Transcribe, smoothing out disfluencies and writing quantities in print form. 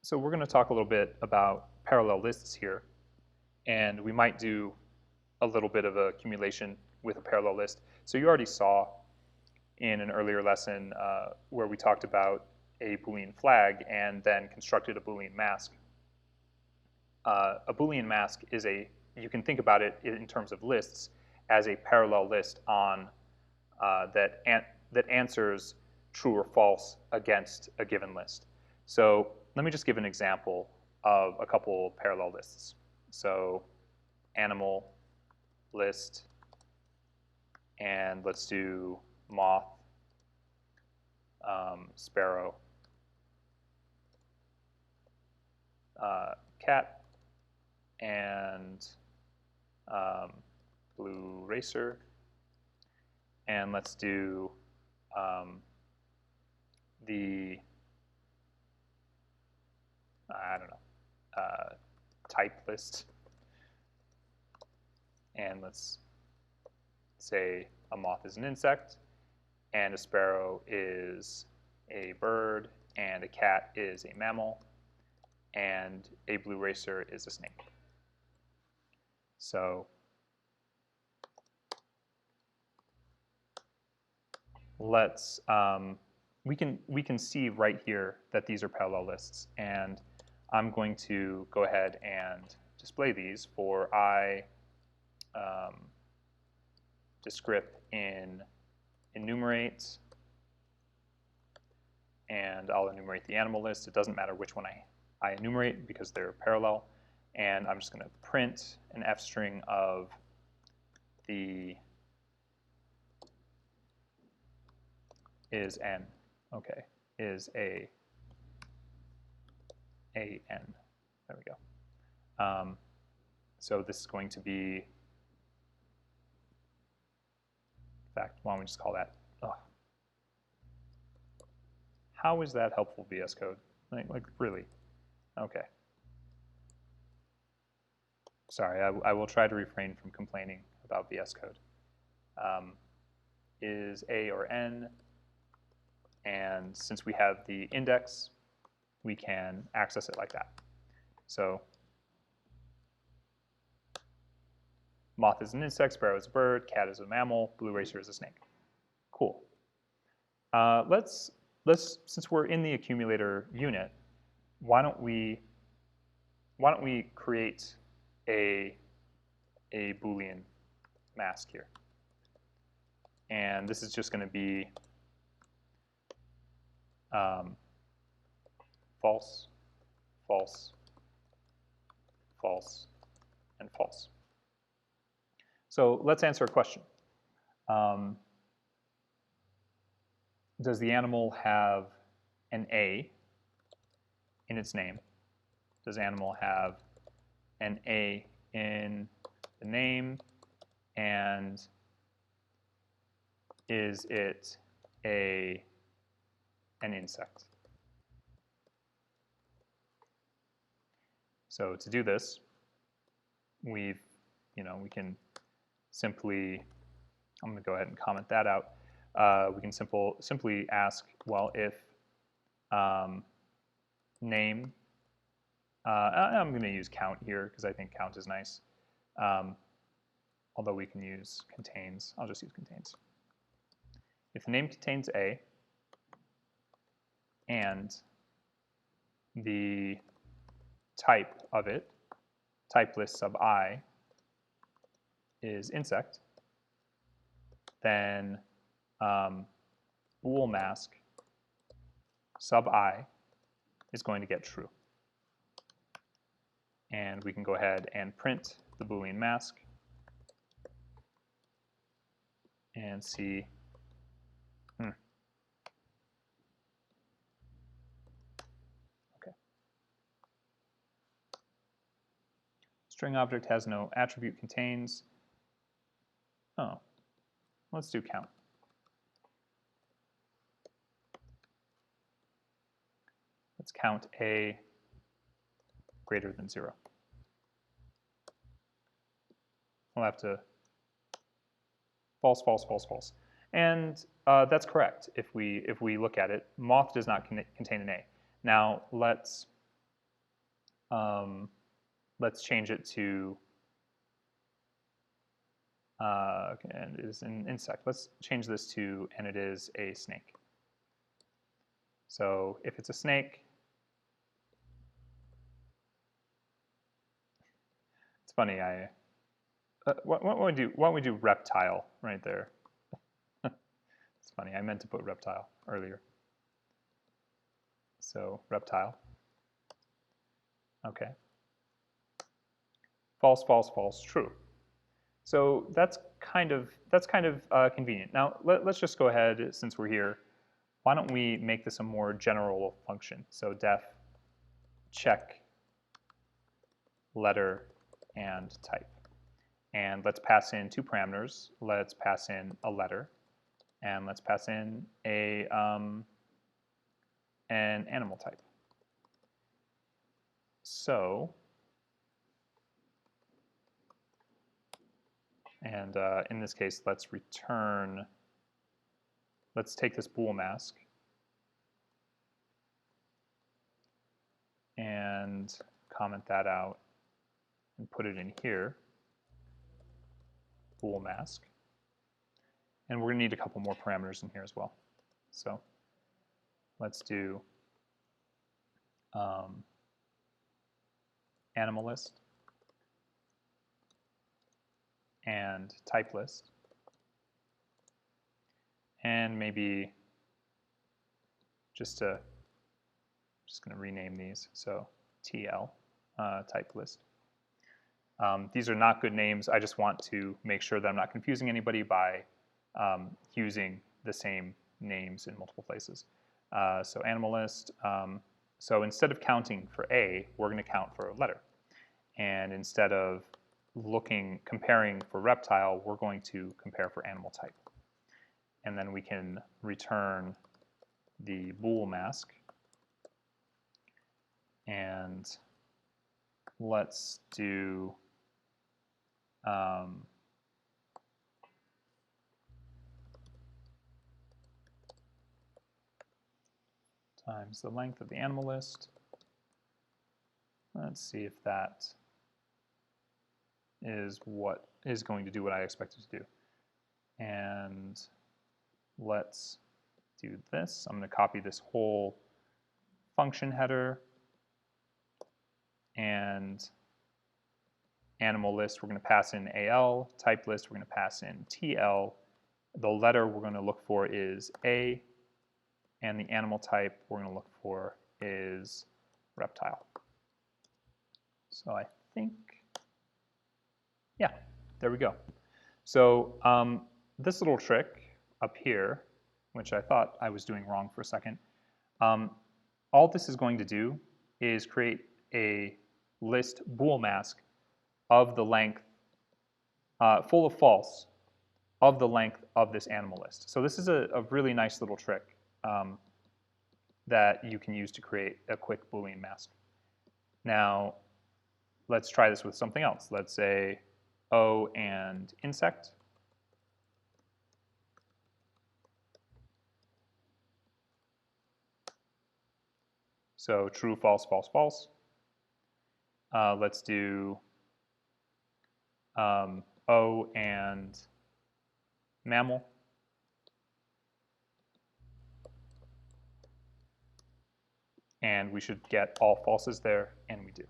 So we're going to talk a little bit about parallel lists here, and we might do a little bit of accumulation with a parallel list. So you already saw in an earlier lesson where we talked about a Boolean flag and then constructed a Boolean mask. A Boolean mask is you can think about it in terms of lists as a parallel list on that answers true or false against a given list. So let me just give an example of a couple parallel lists. So animal list, and let's do moth, sparrow, cat, and blue racer. And let's do I don't know, type list. And let's say a moth is an insect, and a sparrow is a bird, and a cat is a mammal, and a blue racer is a snake. So let's we can see right here that these are parallel lists, and I'm going to go ahead and display these for descript in enumerate, and I'll enumerate the animal list. It doesn't matter which one I enumerate because they're parallel, and I'm just going to print an f string of the is n. Okay, is a n. There we go. So this is going to be, in fact, why don't we just call that, how is that helpful, VS Code? Like really? Okay. Sorry, I will try to refrain from complaining about VS Code. Is a or n, and since we have the index, we can access it like that. So moth is an insect, sparrow is a bird, cat is a mammal, blue racer is a snake. Cool. Let's since we're in the accumulator unit, why don't we create a Boolean mask here? And this is just going to be false, false, false, and false. So let's answer a question. Does the animal have an A in its name? Does animal have an A in the name? And is it an insect? So to do this, we can simply, I'm going to go ahead and comment that out. We can simply ask, well, if name, I'm going to use count here because I think count is nice. Although we can use contains, I'll just use contains. If the name contains A and the type of it, type list sub I, is insect, then bool mask sub I is going to get true. And we can go ahead and print the Boolean mask and see. Okay. String object has no attribute contains. Oh, let's do count. Let's count A greater than 0. We'll have to false, false, false, false. And that's correct if we look at it. Moth does not contain an A. Now let's let's change it to, okay, and it is an insect. Let's change this to, and it is a snake. So if it's a snake, it's funny, why don't we do reptile right there? It's funny, I meant to put reptile earlier. So reptile. Okay. False, false, false, true. So that's kind of convenient. Now let's just go ahead, since we're here. Why don't we make this a more general function? So def check letter and type. And let's pass in 2 parameters. Let's pass in a letter, and let's pass in an animal type. So, and in this case, let's take this bool mask and comment that out and put it in here. Bool mask. And we're going to need a couple more parameters in here as well. So let's do animal list and type list. And maybe just going to rename these. So TL type list. These are not good names. I just want to make sure that I'm not confusing anybody by using the same names in multiple places. So animal list. So instead of counting for A, we're going to count for a letter. And instead of comparing for reptile, we're going to compare for animal type. And then we can return the bool mask. And let's do times the length of the animal list. Let's see if that is what is going to do what I expect it to do. And let's do this. I'm going to copy this whole function header, and animal list, we're going to pass in AL. Type list, we're going to pass in TL. The letter we're going to look for is A, and the animal type we're going to look for is reptile. So I think, yeah, there we go. So this little trick up here, which I thought I was doing wrong for a second, all this is going to do is create a list bool mask of the length, full of false, of the length of this animal list. So this is a really nice little trick that you can use to create a quick Boolean mask. Now, let's try this with something else. Let's say O and insect. So true, false, false, false. Let's do O and mammal. And we should get all falses there, and we do.